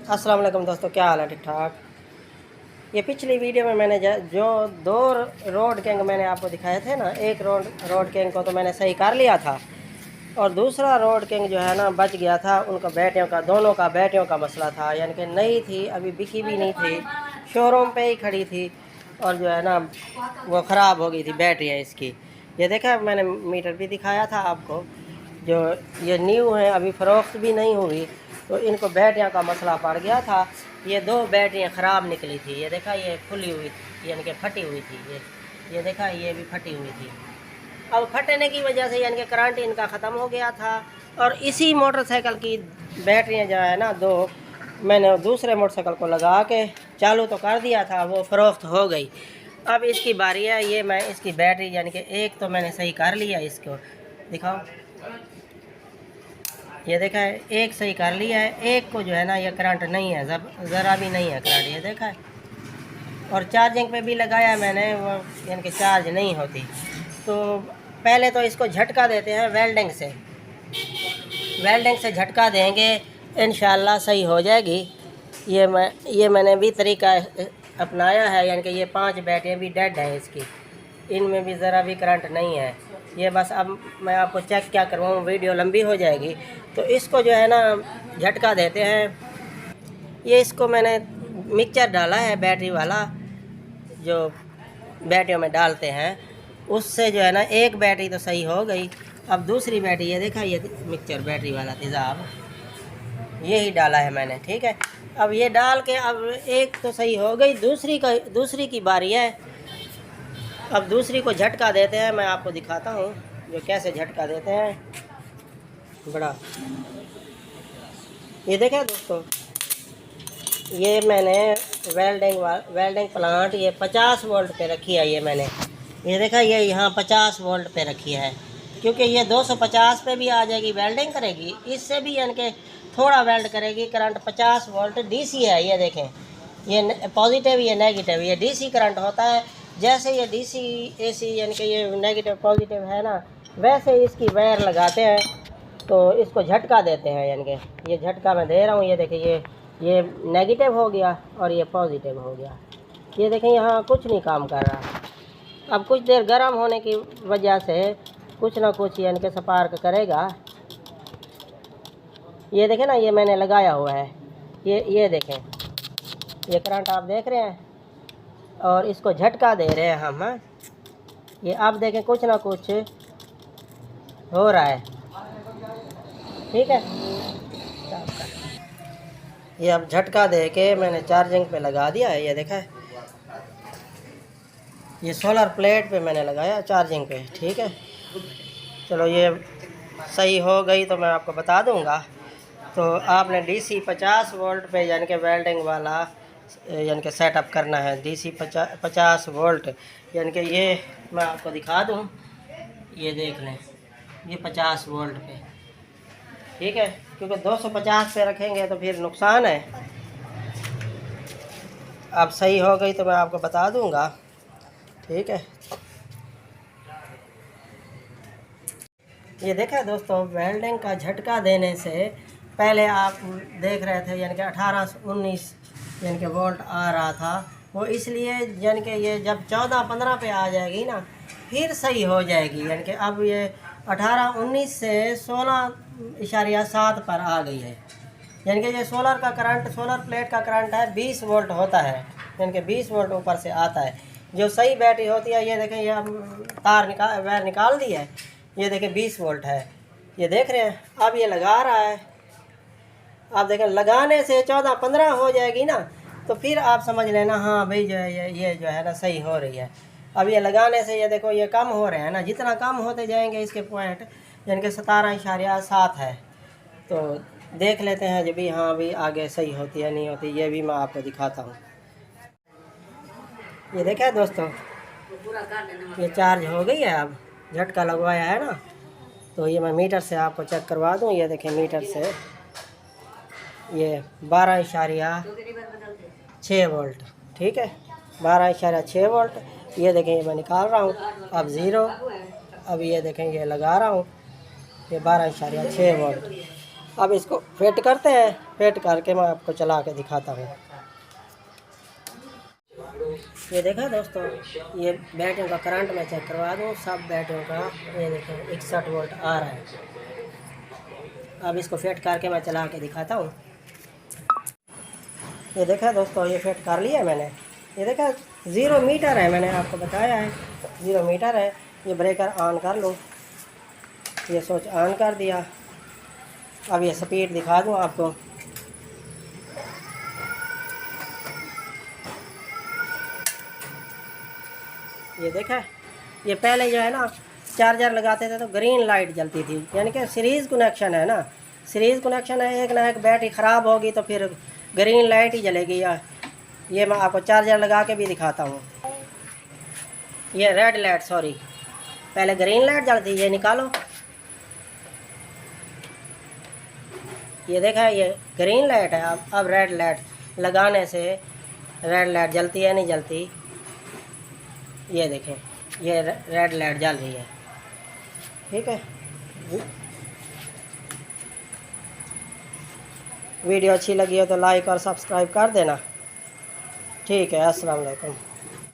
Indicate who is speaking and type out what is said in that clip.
Speaker 1: अस्सलाम वालेकुम दोस्तों, क्या हाल है? ठीक ठाक। ये पिछली वीडियो में मैंने जो दो रोड किंग मैंने आपको दिखाए थे ना, एक रोड किंग को तो मैंने सही कर लिया था और दूसरा रोड किंग जो है ना बच गया था। उनका बैटरियों का, दोनों का बैटरियों का मसला था, यानी कि नई थी, अभी बिकी भी नहीं थी, शोरूम पे ही खड़ी थी और जो है ना वो ख़राब हो गई थी बैटरियाँ इसकी। ये देखा, मैंने मीटर भी दिखाया था आपको। जो ये न्यू है, अभी फ़रोख्त भी नहीं हुई, तो इनको बैटरियाँ का मसला पड़ गया था। ये दो बैटरियाँ ख़राब निकली थी। ये देखा, ये खुली हुई यानी कि फटी हुई थी। ये देखा, ये भी फटी हुई थी। अब फटने की वजह से यानी कि करंट इनका ख़त्म हो गया था और इसी मोटरसाइकिल की बैटरियाँ जो है ना दो, मैंने दूसरे मोटरसाइकिल को लगा के चालू तो कर दिया था, वो फ़रोख्त हो गई। अब इसकी बारी है। ये मैं इसकी बैटरी यानी कि एक तो मैंने सही कर लिया, इसको दिखाओ। ये देखा है, एक सही कर लिया है, एक को जो है ना ये करंट नहीं है, ज़रा भी नहीं है करंट। ये देखा है, और चार्जिंग पे भी लगाया है मैंने, वो यानी कि चार्ज नहीं होती। तो पहले तो इसको झटका देते हैं वेल्डिंग से झटका देंगे, इंशाल्लाह सही हो जाएगी। ये मैंने भी तरीका अपनाया है, यानी कि ये 5 बैटरियाँ भी डेड हैं इसकी, इनमें भी ज़रा भी करंट नहीं है। ये बस अब मैं आपको चेक क्या करवाऊँ, वीडियो लंबी हो जाएगी। तो इसको जो है ना झटका देते हैं। ये इसको मैंने मिक्सचर डाला है बैटरी वाला, जो बैटरियों में डालते हैं, उससे जो है ना एक बैटरी तो सही हो गई। अब दूसरी बैटरी, ये देखा, ये मिक्सचर बैटरी वाला तेज़ाब यही डाला है मैंने, ठीक है। अब ये डाल के अब एक तो सही हो गई, दूसरी की बारी है। अब दूसरी को झटका देते हैं, मैं आपको दिखाता हूँ जो कैसे झटका देते हैं बड़ा। ये देखें दोस्तों, ये मैंने वेल्डिंग प्लांट ये 50 वोल्ट पे रखी है। ये देखा, ये यहाँ 50 वोल्ट पे रखी है, क्योंकि ये 250 पे भी आ जाएगी, वेल्डिंग करेगी, इससे भी यानी कि थोड़ा वेल्ड करेगी। करंट 50 वोल्ट डीसी है। ये देखें, ये पॉजिटिव, ये नेगेटिव, ये डीसी करंट होता है। जैसे ये डीसी एसी यानी कि ये नेगेटिव पॉजिटिव है ना, वैसे इसकी वायर लगाते हैं तो इसको झटका देते हैं। यानी कि ये झटका मैं दे रहा हूँ। ये देखिए, ये नेगेटिव हो गया और ये पॉजिटिव हो गया। ये देखें, यहाँ कुछ नहीं काम कर रहा। अब कुछ देर गर्म होने की वजह से कुछ ना कुछ यानी कि स्पार्क करेगा। ये देखें ना, ये मैंने लगाया हुआ है, ये देखें, ये करंट आप देख रहे हैं और इसको झटका दे रहे हैं हम। ये आप देखें, कुछ ना कुछ हो रहा है, ठीक है। ये अब झटका दे के मैंने चार्जिंग पे लगा दिया है। ये देखा है, ये सोलर प्लेट पे मैंने लगाया चार्जिंग पे, ठीक है। चलो, ये सही हो गई तो मैं आपको बता दूंगा। तो आपने डीसी 50 वोल्ट पे यानी कि वेल्डिंग वाला यानी कि सेटअप करना है। डीसी 50 वोल्ट यानी कि ये मैं आपको दिखा दूं, ये देख लें, ये 50 वोल्ट पे, ठीक है, क्योंकि 250 पे रखेंगे तो फिर नुकसान है। अब सही हो गई तो मैं आपको बता दूंगा, ठीक है। ये देखा दोस्तों, वेल्डिंग का झटका देने से पहले आप देख रहे थे यानी कि 18-19 यानी कि वोल्ट आ रहा था, वो इसलिए यानी कि ये जब 14-15 पे आ जाएगी ना फिर सही हो जाएगी। यानी कि अब ये 18-19 से 16.7 पर आ गई है। यानी कि ये सोलर प्लेट का करंट है 20 वोल्ट होता है, यानी कि 20 वोल्ट ऊपर से आता है। जो सही बैटरी होती है, ये देखें, ये वायर निकाल दी है, ये देखें 20 वोल्ट है, ये देख रहे हैं। अब ये लगा रहा है, आप देखें, लगाने से 14-15 हो जाएगी ना, तो फिर आप समझ लेना हाँ भाई जो है ये जो है ना सही हो रही है। अब ये लगाने से ये देखो, ये कम हो रहे हैं ना, जितना कम होते जाएंगे इसके पॉइंट, यानी कि 17.7 है। तो देख लेते हैं जब भी, हाँ भी आगे सही होती है नहीं होती, ये भी मैं आपको दिखाता हूँ। ये देखा दोस्तों, ये चार्ज हो गई है। अब झटका लगवाया है ना, तो ये मैं मीटर से आपको चेक करवा दूँ। ये देखें, मीटर से ये 12.6 वोल्ट, ठीक है, 12.6 वोल्ट। ये देखें, ये मैं निकाल रहा हूँ, अब 0। अब ये देखें, ये लगा रहा हूँ, ये 12.6 वोल्ट। अब इसको फिट करते हैं। फिट करके मैं आपको चला के दिखाता हूँ। ये देखा दोस्तों, ये बैटरियों का करंट मैं चेक करवा दूँ, सब बैटरियों का ये देखें 61 वोल्ट आ रहा है। अब इसको फिट करके मैं चला के दिखाता हूँ। ये देखा दोस्तों, ये फिट कर लिया मैंने। ये देखा 0 मीटर है, मैंने आपको बताया है 0 मीटर है। ये ब्रेकर ऑन कर लो, ये स्विच ऑन कर दिया। अब ये स्पीड दिखा दूँ आपको। ये देखा, ये पहले जो है ना चार्जर लगाते थे तो ग्रीन लाइट जलती थी, यानी कि सीरीज़ कनेक्शन है ना, सीरीज़ कनेक्शन है, एक ना एक बैटरी ख़राब होगी तो फिर ग्रीन लाइट ही जलेगी। या ये मैं आपको चार्जर लगा के भी दिखाता हूँ। ये रेड लाइट, सॉरी, पहले ग्रीन लाइट जलती, ये निकालो। ये देखा, ये ग्रीन लाइट है। अब रेड लाइट लगाने से रेड लाइट जलती है, नहीं जलती। ये देखें, ये रेड लाइट जल रही है। ठीक है, वीडियो अच्छी लगी हो तो लाइक और सब्सक्राइब कर देना। ठीक है, अस्सलाम वालेकुम।